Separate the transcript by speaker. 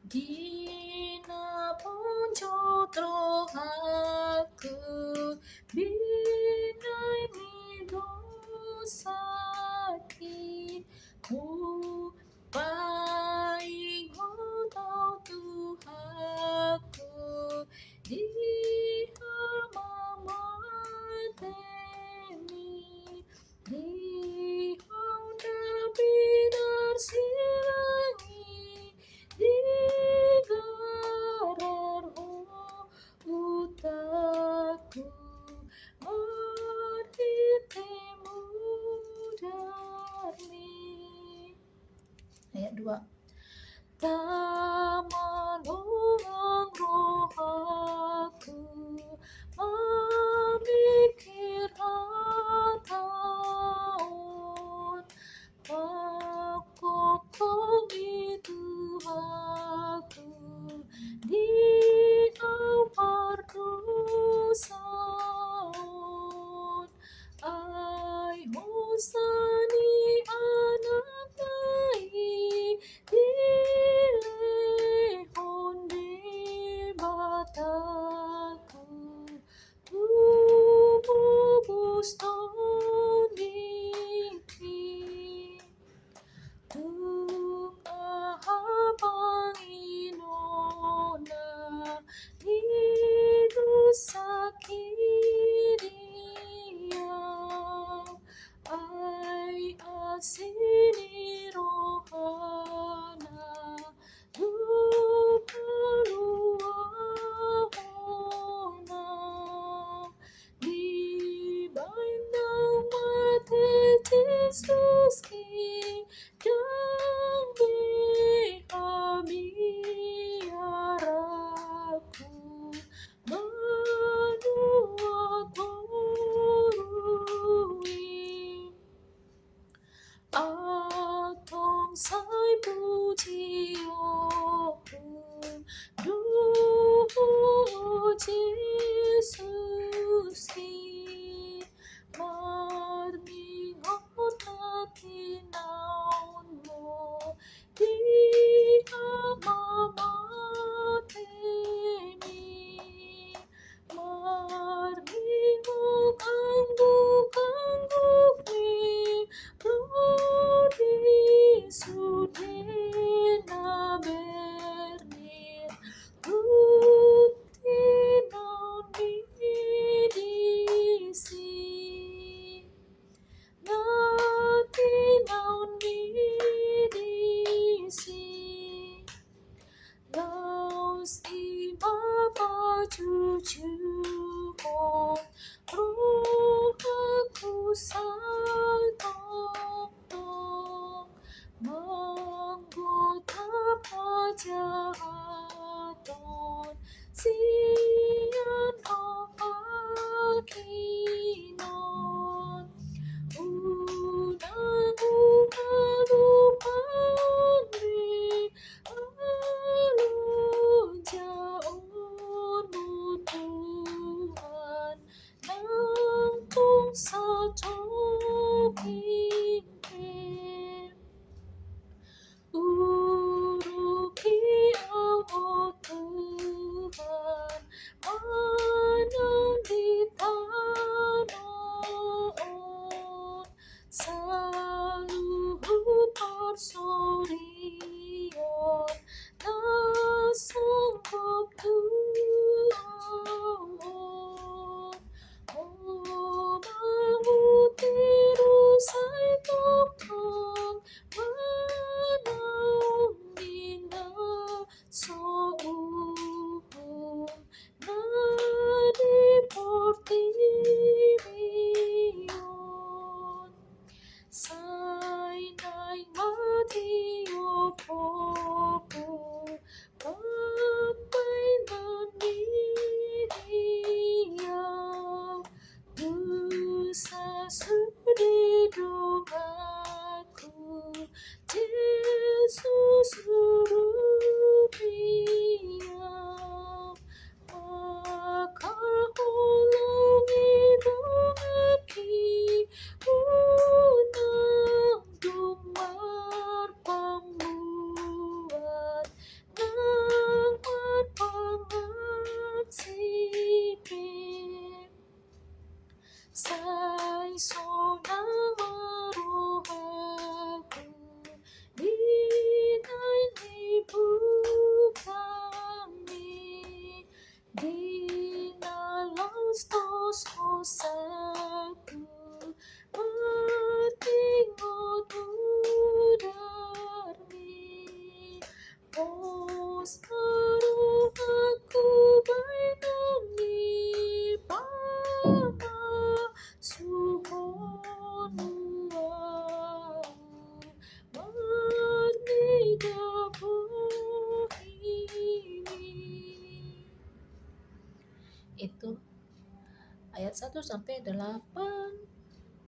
Speaker 1: Di na pun jodoh aku, binai mi dosa ki ku paingon tau Tuhanku di hamatemi di honda binar silangi di garar utaku marhitemu darni. Ayat 2. Tamalungang rohaku memikir hataun pakokomi Tuhanku di awar dosaun ai hosani anak nai dilehon di mataku tubuh gustoni tung aha Panginona nidusakiria ai asini rohana lupaluahona di bainang mate Jesus ki dan kami harapku menua korui atong sai pujiopun duhu Jesus ki marmingon natinaon mo di amamatemi marmingon angguk-angguk ni Rodi sudena 1 sampai 8.